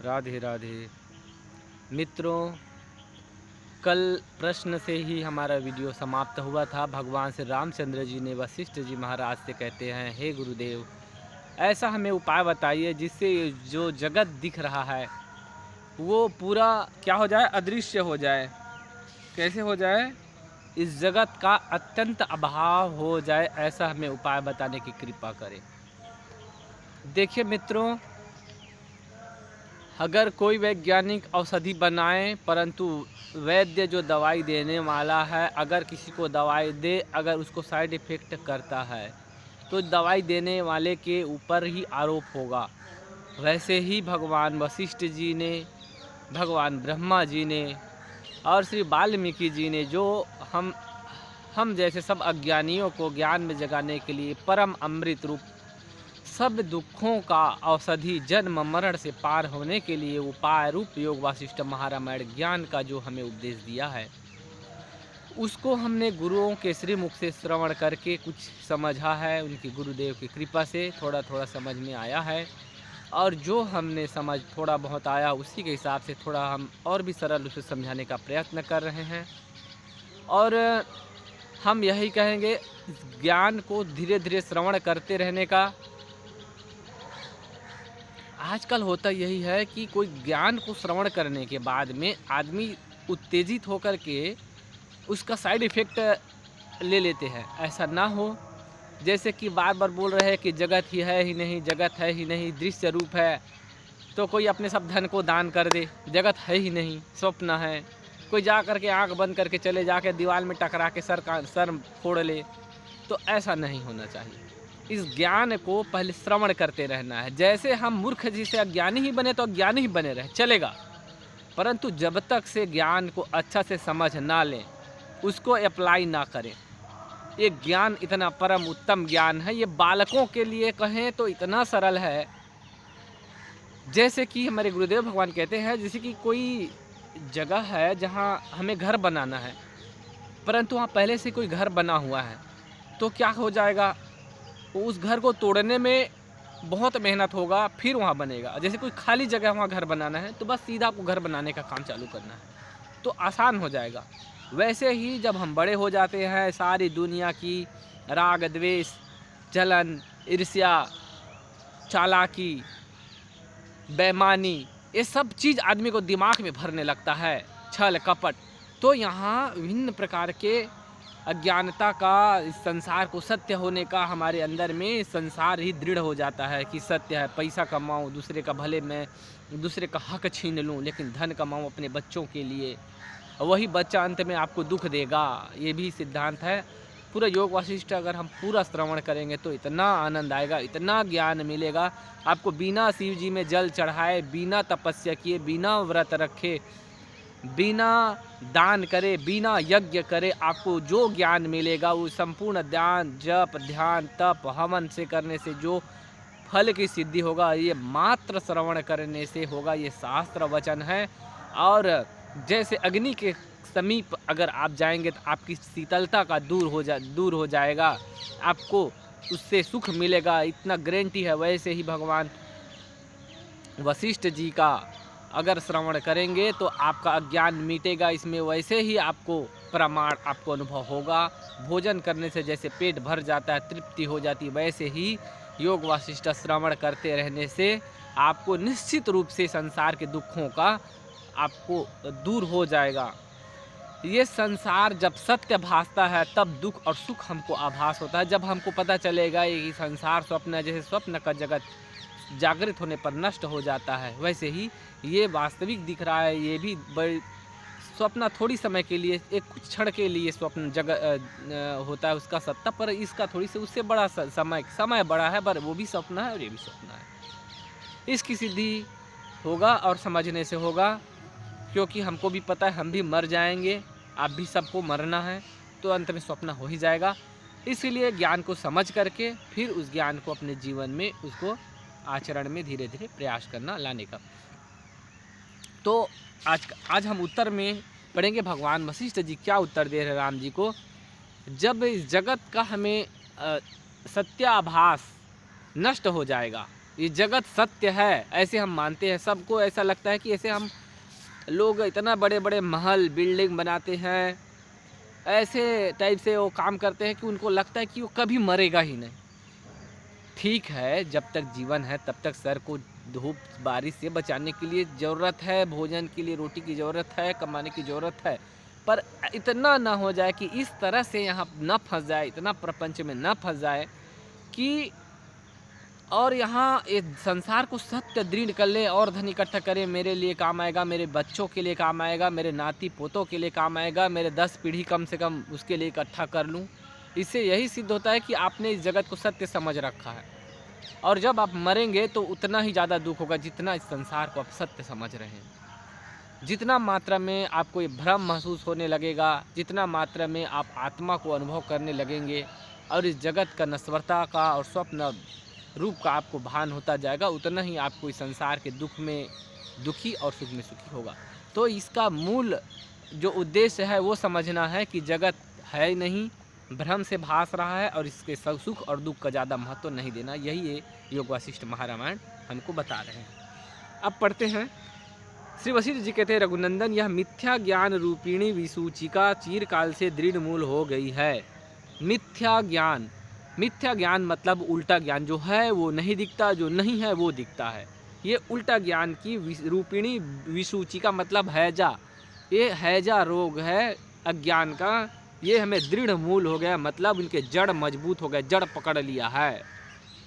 राधे राधे। मित्रों, कल प्रश्न से ही हमारा वीडियो समाप्त हुआ था। भगवान श्री रामचंद्र जी ने वशिष्ठ जी महाराज से कहते हैं, हे गुरुदेव, ऐसा हमें उपाय बताइए जिससे जो जगत दिख रहा है वो पूरा क्या हो जाए, अदृश्य हो जाए। कैसे हो जाए? इस जगत का अत्यंत अभाव हो जाए, ऐसा हमें उपाय बताने की कृपा करें। देखिए मित्रों, अगर कोई वैज्ञानिक औषधि बनाए परंतु वैद्य जो दवाई देने वाला है अगर किसी को दवाई दे, अगर उसको साइड इफ़ेक्ट करता है तो दवाई देने वाले के ऊपर ही आरोप होगा। वैसे ही भगवान वशिष्ठ जी ने, भगवान ब्रह्मा जी ने और श्री वाल्मीकि जी ने जो हम जैसे सब अज्ञानियों को ज्ञान में जगाने के लिए परम अमृत रूप सब दुखों का औषधि जन्म मरण से पार होने के लिए उपाय रूप योग वासिष्ठ महारामायण ज्ञान का जो हमें उपदेश दिया है, उसको हमने गुरुओं के श्री मुख से श्रवण करके कुछ समझा है। उनकी गुरुदेव की कृपा से थोड़ा थोड़ा समझ में आया है और जो हमने समझ थोड़ा बहुत आया उसी के हिसाब से थोड़ा हम और भी सरल रूप से समझाने का प्रयत्न कर रहे हैं। और हम यही कहेंगे, ज्ञान को धीरे धीरे श्रवण करते रहने का। आजकल होता यही है कि कोई ज्ञान को श्रवण करने के बाद में आदमी उत्तेजित होकर के उसका साइड इफ़ेक्ट ले लेते हैं। ऐसा ना हो, जैसे कि बार बार बोल रहे हैं कि जगत ही है ही नहीं, जगत है ही नहीं, दृश्य रूप है। तो कोई अपने सब धन को दान कर दे, जगत है ही नहीं, स्वप्न है। कोई जा कर के आँख बंद करके चले जाके दीवार में टकरा के सर फोड़ ले। तो ऐसा नहीं होना चाहिए। इस ज्ञान को पहले श्रवण करते रहना है। जैसे हम मूर्ख जी से अज्ञानी ही बने तो अज्ञानी ही बने रहे, चलेगा। परंतु जब तक से ज्ञान को अच्छा से समझ ना लें, उसको अप्लाई ना करें। ये ज्ञान इतना परम उत्तम ज्ञान है, ये बालकों के लिए कहें तो इतना सरल है। जैसे कि हमारे गुरुदेव भगवान कहते हैं, जैसे कि कोई जगह है जहाँ हमें घर बनाना है, परंतु वहाँ पहले से कोई घर बना हुआ है, तो क्या हो जाएगा, उस घर को तोड़ने में बहुत मेहनत होगा, फिर वहाँ बनेगा। जैसे कोई खाली जगह वहाँ घर बनाना है तो बस सीधा आपको घर बनाने का काम चालू करना है तो आसान हो जाएगा। वैसे ही जब हम बड़े हो जाते हैं, सारी दुनिया की राग द्वेष, जलन, ईर्ष्या, चालाकी, बेईमानी, ये सब चीज़ आदमी को दिमाग में भरने लगता है, छल कपट। तो यहाँ विभिन्न प्रकार के अज्ञानता का, इस संसार को सत्य होने का हमारे अंदर में संसार ही दृढ़ हो जाता है कि सत्य है। पैसा कमाऊँ, दूसरे का भले में दूसरे का हक छीन लूँ, लेकिन धन कमाऊँ अपने बच्चों के लिए, वही बच्चा अंत में आपको दुख देगा। ये भी सिद्धांत है। पूरा योग वासिष्ठ अगर हम पूरा श्रवण करेंगे तो इतना आनंद आएगा, इतना ज्ञान मिलेगा आपको। बिना शिव जी में जल चढ़ाए, बिना तपस्या किए, बिना व्रत रखे, बिना दान करे, बिना यज्ञ करे, आपको जो ज्ञान मिलेगा वो संपूर्ण दान, जप, ध्यान, तप, हवन से करने से जो फल की सिद्धि होगा, ये मात्र श्रवण करने से होगा। ये शास्त्र वचन है। और जैसे अग्नि के समीप अगर आप जाएंगे तो आपकी शीतलता का दूर हो जाएगा, आपको उससे सुख मिलेगा, इतना गारंटी है। वैसे ही भगवान वशिष्ठ जी का अगर श्रवण करेंगे तो आपका अज्ञान मिटेगा। इसमें वैसे ही आपको प्रमाण, आपको अनुभव होगा। भोजन करने से जैसे पेट भर जाता है, तृप्ति हो जाती है, वैसे ही योग वासिष्ठ श्रवण करते रहने से आपको निश्चित रूप से संसार के दुखों का आपको दूर हो जाएगा। ये संसार जब सत्य भासता है तब दुख और सुख हमको आभास होता है। जब हमको पता चलेगा ये संसार स्वप्न है, जैसे स्वप्न का जगत जागृत होने पर नष्ट हो जाता है, वैसे ही ये वास्तविक दिख रहा है। ये भी स्वप्न थोड़ी समय के लिए, एक कुछ क्षण के लिए स्वप्न जगह होता है उसका सत्ता, पर इसका थोड़ी से उससे बड़ा समय बड़ा है, पर वो भी स्वप्न है और ये भी स्वप्न है। इसकी सिद्धि होगा और समझने से होगा, क्योंकि हमको भी पता है हम भी मर जाएंगे, आप भी सबको मरना है, तो अंत में स्वप्न हो ही जाएगा। इसीलिए ज्ञान को समझ करके फिर उस ज्ञान को अपने जीवन में, उसको आचरण में धीरे धीरे प्रयास करना, लाने का। तो आज हम उत्तर में पढ़ेंगे भगवान वशिष्ठ जी क्या उत्तर दे रहे राम जी को। जब इस जगत का हमें सत्याभास नष्ट हो जाएगा, ये जगत सत्य है, ऐसे हम मानते हैं। सबको ऐसा लगता है कि ऐसे हम लोग इतना बड़े बड़े महल बिल्डिंग बनाते हैं, ऐसे टाइप से वो काम करते हैं कि उनको लगता है कि वो कभी मरेगा ही नहीं। ठीक है, जब तक जीवन है तब तक सर को धूप बारिश से बचाने के लिए ज़रूरत है, भोजन के लिए रोटी की ज़रूरत है, कमाने की ज़रूरत है। पर इतना ना हो जाए कि इस तरह से यहाँ न फंस जाए, इतना प्रपंच में न फंस जाए कि और यहाँ ये संसार को सत्य दृढ़ कर ले और धन इकट्ठा करे, मेरे लिए काम आएगा, मेरे बच्चों के लिए काम आएगा, मेरे नाती पोतों के लिए काम आएगा, मेरे 10 पीढ़ी कम से कम उसके लिए इकट्ठा कर लूँ। इससे यही सिद्ध होता है कि आपने इस जगत को सत्य समझ रखा है। और जब आप मरेंगे तो उतना ही ज़्यादा दुख होगा जितना इस संसार को आप सत्य समझ रहे हैं। जितना मात्रा में आपको ये भ्रम महसूस होने लगेगा, जितना मात्रा में आप आत्मा को अनुभव करने लगेंगे और इस जगत का नश्वरता का और स्वप्न रूप का आपको भान होता जाएगा, उतना ही आपको इस संसार के दुख में दुखी और सुख में सुखी होगा। तो इसका मूल जो उद्देश्य है वो समझना है कि जगत है ही नहीं, भ्रम से भास रहा है और इसके सुख और दुख का ज़्यादा महत्व नहीं देना। यही ये योग वासिष्ठ महारामायण हमको बता रहे हैं। अब पढ़ते हैं। श्री वशिष्ठ जी कहते हैं, रघुनंदन, यह मिथ्या ज्ञान रूपिणी विसूचिका चिरकाल से दृढ़ मूल हो गई है। मिथ्या ज्ञान, मिथ्या ज्ञान मतलब उल्टा ज्ञान, जो है वो नहीं दिखता, जो नहीं है वो दिखता है। ये उल्टा ज्ञान की रूपिणी विसूचिका मतलब हैजा, ये हैजा रोग है अज्ञान का। ये हमें दृढ़ मूल हो गया, मतलब उनके जड़ मजबूत हो गए, जड़ पकड़ लिया है।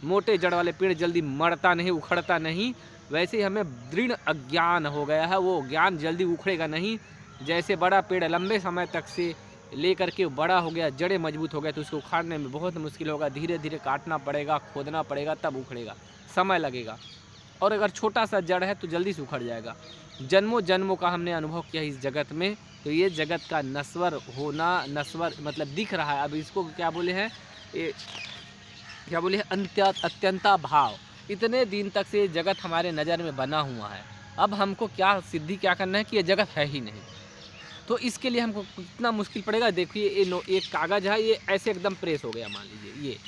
मोटे जड़ वाले पेड़ जल्दी मरता नहीं, उखड़ता नहीं, वैसे ही हमें दृढ़ अज्ञान हो गया है। वो ज्ञान जल्दी उखड़ेगा नहीं। जैसे बड़ा पेड़ लंबे समय तक से लेकर के बड़ा हो गया, जड़ें मजबूत हो गए, तो उसको उखाड़ने में बहुत मुश्किल होगा। धीरे धीरे काटना पड़ेगा, खोदना पड़ेगा, तब उखड़ेगा, समय लगेगा। और अगर छोटा सा जड़ है तो जल्दी से उखड़ जाएगा। जन्मों जन्मों का हमने अनुभव किया इस जगत में। तो ये जगत का नश्वर होना, नश्वर मतलब दिख रहा है। अब इसको क्या बोले हैं, ये क्या बोले हैं, अत्यंता भाव। इतने दिन तक से जगत हमारे नज़र में बना हुआ है। अब हमको क्या सिद्धि क्या करना है कि ये जगत है ही नहीं। तो इसके लिए हमको कितना मुश्किल पड़ेगा। देखिए ये एक कागज़ है, ये ऐसे एकदम प्रेस हो गया, मान लीजिए ये।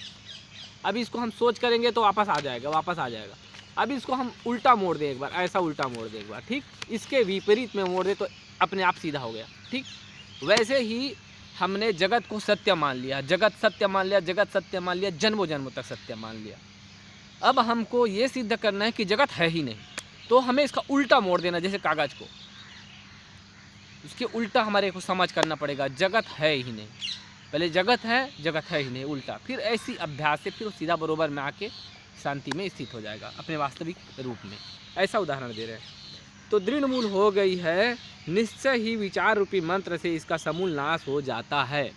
अभी इसको हम सोच करेंगे तो वापस आ जाएगा, वापस आ जाएगा। अभी इसको हम उल्टा मोड़ दें एक बार, ऐसा उल्टा मोड़ दें एक बार, ठीक, इसके विपरीत में मोड़ दे तो अपने आप सीधा हो गया, ठीक। वैसे ही हमने जगत को सत्य मान लिया, जगत सत्य मान लिया, जगत सत्य मान लिया, जन्मों जन्मों तक सत्य मान लिया। अब हमको ये सिद्ध करना है कि जगत है ही नहीं, तो हमें इसका उल्टा मोड़ देना, जैसे कागज़ को, उसके उल्टा हमारे को समझ करना पड़ेगा, जगत है ही नहीं। पहले जगत है ही नहीं, उल्टा, फिर ऐसी अभ्यास से फिर सीधा बरोबर में आके शांति में स्थित हो जाएगा अपने वास्तविक रूप में। ऐसा उदाहरण दे रहे हैं। तो दृढ़ मूल हो गई है, निश्चय ही विचार रूपी मंत्र से इसका समूल नाश हो जाता है।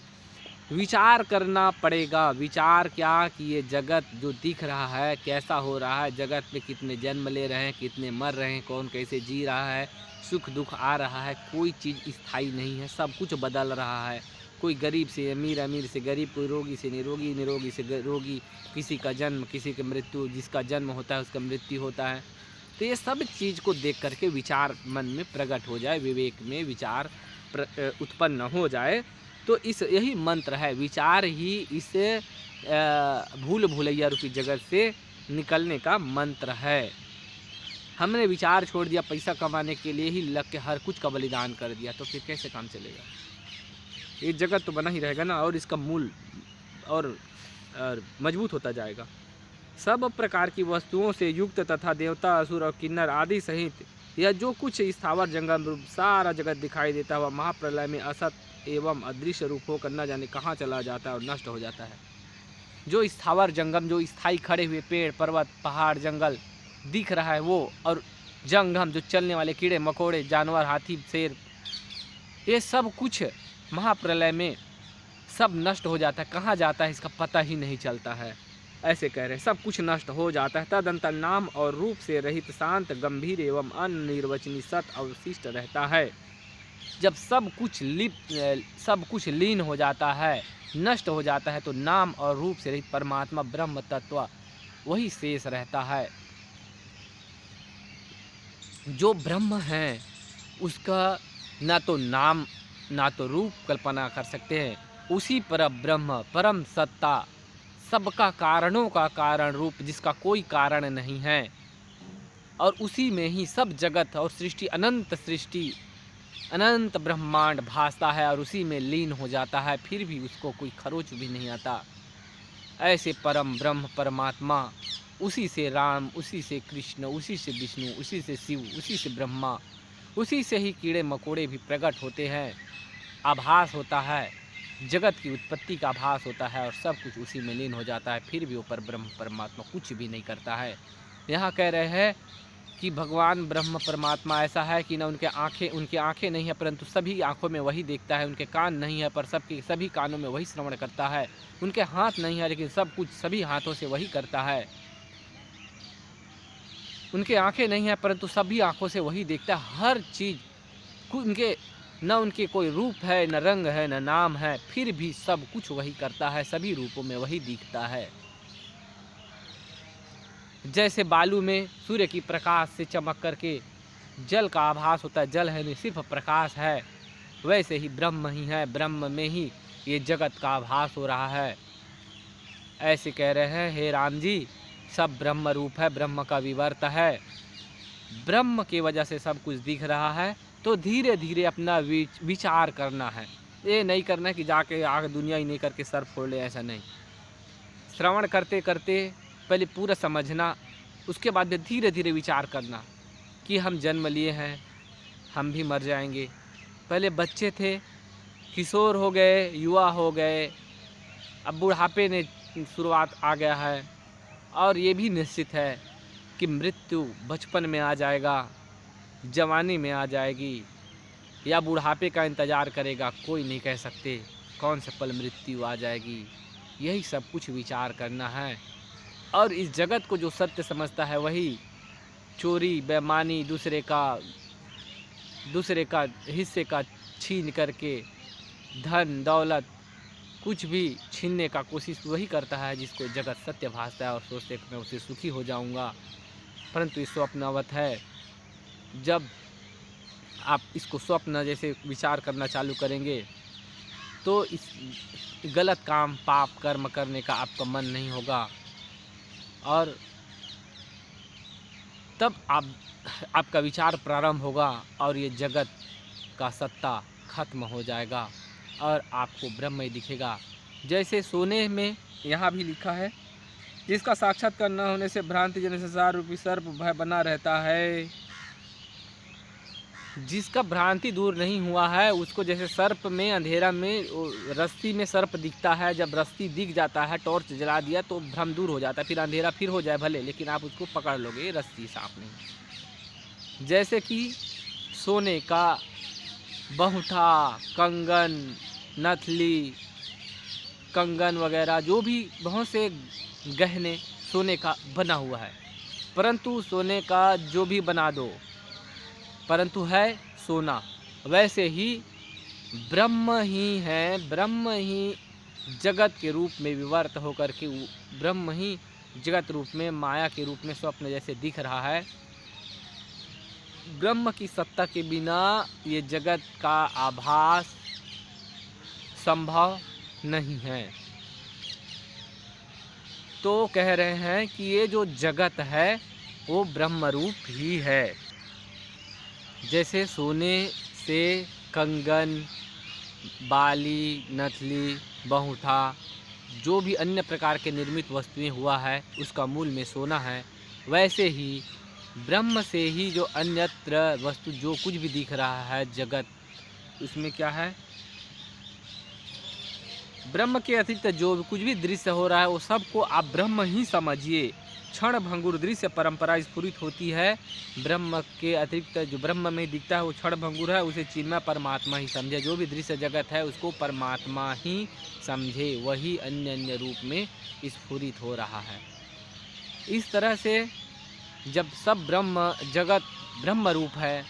विचार करना पड़ेगा। विचार क्या कि ये जगत जो दिख रहा है कैसा हो रहा है, जगत में कितने जन्म ले रहे हैं, कितने मर रहे हैं, कौन कैसे जी रहा है, सुख दुख आ रहा है, कोई चीज़ स्थायी नहीं है, सब कुछ बदल रहा है। कोई गरीब से अमीर, अमीर से गरीब, कोई रोगी से निरोगी, निरोगी से रोगी, किसी का जन्म, किसी की मृत्यु, जिसका जन्म होता है उसका मृत्यु होता है। तो ये सब चीज़ को देख करके विचार मन में प्रकट हो जाए, विवेक में विचार उत्पन्न हो जाए, तो इस यही मंत्र है। विचार ही इस भूल भुलैया रूपी जगत से निकलने का मंत्र है। हमने विचार छोड़ दिया, पैसा कमाने के लिए ही लग के हर कुछ का बलिदान कर दिया, तो फिर कैसे काम चलेगा। ये जगत तो बना ही रहेगा ना, और इसका मूल और मजबूत होता जाएगा। सब प्रकार की वस्तुओं से युक्त तथा देवता, असुर और किन्नर आदि सहित यह जो कुछ स्थावर जंगम रूप सारा जगत दिखाई देता हुआ महाप्रलय में असत एवं अदृश्य रूप होकर न जाने कहाँ चला जाता है और नष्ट हो जाता है। जो स्थावर जंगम, जो स्थायी खड़े हुए पेड़ पर्वत पहाड़ जंगल दिख रहा है वो, और जंगम जो चलने वाले कीड़े मकोड़े जानवर हाथी शेर, ये सब कुछ महाप्रलय में सब नष्ट हो जाता है। कहाँ जाता है इसका पता ही नहीं चलता है। ऐसे कह रहे हैं, सब कुछ नष्ट हो जाता है। तदंतर नाम और रूप से रहित शांत गंभीर एवं अनिर्वचनीय सत अवशिष्ट रहता है। जब सब कुछ लीन हो जाता है, नष्ट हो जाता है, तो नाम और रूप से रहित परमात्मा ब्रह्म तत्व वही शेष रहता है। जो ब्रह्म है उसका ना तो नाम ना तो रूप कल्पना कर सकते हैं। उसी पर ब्रह्म परम सत्ता सबका कारणों का कारण रूप, जिसका कोई कारण नहीं है, और उसी में ही सब जगत और सृष्टि अनंत ब्रह्मांड भासता है और उसी में लीन हो जाता है, फिर भी उसको कोई खरोच भी नहीं आता। ऐसे परम ब्रह्म परमात्मा, उसी से राम, उसी से कृष्ण, उसी से विष्णु, उसी से शिव, उसी से ब्रह्मा, उसी से ही कीड़े मकोड़े भी प्रकट होते हैं। आभास होता है, जगत की उत्पत्ति का आभास होता है और सब कुछ उसी में लीन हो जाता है, फिर भी ऊपर ब्रह्म परमात्मा कुछ भी नहीं करता है। यहाँ कह रहे हैं कि भगवान ब्रह्म परमात्मा ऐसा है कि न उनकी आँखें नहीं है, परंतु सभी आँखों में वही देखता है। उनके कान नहीं है, पर सभी कानों में वही श्रवण करता है। उनके हाथ नहीं है, लेकिन सब कुछ सभी हाथों से वही करता है। उनके आँखें नहीं है, परंतु सभी आँखों से वही देखता है। हर चीज़ उनके कोई रूप है, न रंग है, न नाम है, फिर भी सब कुछ वही करता है, सभी रूपों में वही दिखता है। जैसे बालू में सूर्य की प्रकाश से चमक करके जल का आभास होता है, जल है नहीं, सिर्फ प्रकाश है, वैसे ही ब्रह्म ही है, ब्रह्म में ही ये जगत का आभास हो रहा है। ऐसे कह रहे हैं, हे राम जी, सब ब्रह्म रूप है, ब्रह्म का विवर्त है, ब्रह्म की वजह से सब कुछ दिख रहा है। तो धीरे धीरे अपना विचार करना है, ये नहीं करना कि जाके आगे दुनिया ही नहीं करके सर फोड़ ले, ऐसा नहीं। श्रवण करते करते पहले पूरा समझना, उसके बाद में धीरे धीरे विचार करना कि हम जन्म लिए हैं, हम भी मर जाएंगे। पहले बच्चे थे, किशोर हो गए, युवा हो गए, अब बुढ़ापे ने शुरुआत आ गया है, और ये भी निश्चित है कि मृत्यु बचपन में आ जाएगा, जवानी में आ जाएगी, या बुढ़ापे का इंतज़ार करेगा, कोई नहीं कह सकते कौन से पल मृत्यु आ जाएगी। यही सब कुछ विचार करना है। और इस जगत को जो सत्य समझता है वही चोरी बेईमानी, दूसरे का हिस्से का छीन करके धन दौलत कुछ भी छीनने का कोशिश वही करता है, जिसको जगत सत्य भासता है और सोचते कि मैं उसे सुखी हो जाऊंगा। परंतु ये स्वप्नवत है। जब आप इसको स्वप्न जैसे विचार करना चालू करेंगे तो इस गलत काम पाप कर्म करने का आपका मन नहीं होगा, और तब आपका विचार प्रारंभ होगा और ये जगत का सत्ता खत्म हो जाएगा और आपको ब्रह्म ही दिखेगा। जैसे सोने में यहाँ भी लिखा है, जिसका साक्षात्कार न होने से भ्रांति जन संसार रूपी सर्प भय बना रहता है। जिसका भ्रांति दूर नहीं हुआ है उसको जैसे सर्प में अंधेरा में रस्सी में सर्प दिखता है, जब रस्सी दिख जाता है, टॉर्च जला दिया तो भ्रम दूर हो जाता है, फिर अंधेरा फिर हो जाए भले, लेकिन आप उसको पकड़ लोगे, रस्सी सांप नहीं। जैसे कि सोने का बहुठा, कंगन, नथली, कंगन वगैरह जो भी बहुत से गहने सोने का बना हुआ है, परंतु सोने का जो भी बना दो परंतु है सोना, वैसे ही ब्रह्म ही है, ब्रह्म ही जगत के रूप में विवर्त होकर के ब्रह्म ही जगत रूप में माया के रूप में स्वप्न जैसे दिख रहा है। ब्रह्म की सत्ता के बिना ये जगत का आभास संभव नहीं है। तो कह रहे हैं कि ये जो जगत है वो ब्रह्म रूप ही है। जैसे सोने से कंगन, बाली, नथली, बहुठा जो भी अन्य प्रकार के निर्मित वस्तुएं हुआ है उसका मूल में सोना है, वैसे ही ब्रह्म से ही जो अन्यत्र वस्तु जो कुछ भी दिख रहा है जगत, उसमें क्या है, ब्रह्म के अतिरिक्त जो कुछ भी दृश्य हो रहा है वो सबको आप ब्रह्म ही समझिए। क्षण भंगुर दृश्य परंपरा स्फुरित होती है, ब्रह्म के अतिरिक्त जो ब्रह्म में दिखता है वो क्षण भंगुर है, उसे चिन्मय परमात्मा ही समझे। जो भी दृश्य जगत है उसको परमात्मा ही समझे, वही अन्य अन्य रूप में स्फुरित हो रहा है। इस तरह से जब सब ब्रह्म जगत ब्रह्म रूप है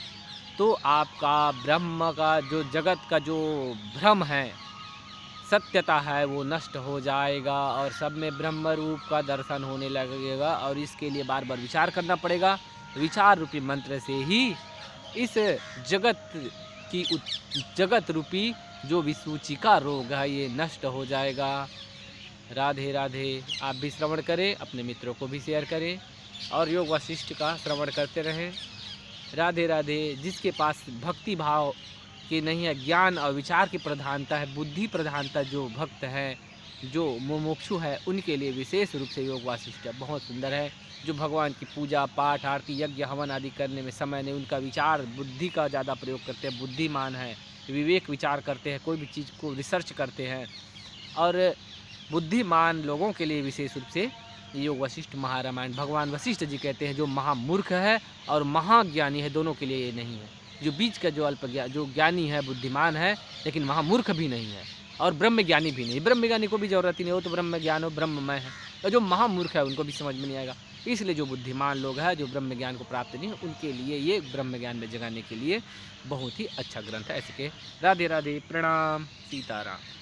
तो आपका ब्रह्म का जो जगत का जो भ्रम है, सत्यता है, वो नष्ट हो जाएगा और सब में ब्रह्म रूप का दर्शन होने लगेगा। और इसके लिए बार बार विचार करना पड़ेगा। विचार रूपी मंत्र से ही इस जगत रूपी जो विसूचिका रोग है ये नष्ट हो जाएगा। राधे राधे। आप भी श्रवण करें, अपने मित्रों को भी शेयर करें और योग वशिष्ठ का श्रवण करते रहें। राधे राधे। जिसके पास भक्ति भाव की नहीं है, ज्ञान और विचार की प्रधानता है, बुद्धि प्रधानता जो भक्त हैं, जो मुमुक्षु है, उनके लिए विशेष रूप से योग वासिष्ठ बहुत सुंदर है। जो भगवान की पूजा पाठ आरती यज्ञ हवन आदि करने में समय नहीं, उनका विचार बुद्धि का ज़्यादा प्रयोग करते हैं, बुद्धिमान है, विवेक विचार करते हैं, कोई भी चीज़ को रिसर्च करते हैं। और बुद्धिमान लोगों के लिए विशेष रूप से योग वशिष्ठ महारामायण, भगवान वशिष्ठ जी कहते हैं जो महामूर्ख है और महाज्ञानी है, दोनों के लिए ये नहीं है। जो बीच का जो जो ज्ञानी है, बुद्धिमान है, लेकिन महामूर्ख भी नहीं है और ब्रह्मज्ञानी भी नहीं। ब्रह्मज्ञानी को भी जरूरत ही नहीं, वो तो ब्रह्म ज्ञान हो, ब्रह्ममय है। और जो महामूर्ख है उनको भी समझ में नहीं आएगा। इसलिए जो बुद्धिमान लोग हैं, जो ब्रह्म ज्ञान को प्राप्त नहीं है, उनके लिए ये ब्रह्म ज्ञान में जगाने के लिए बहुत ही अच्छा ग्रंथ है। ऐसे के राधे राधे, प्रणाम, सीताराम।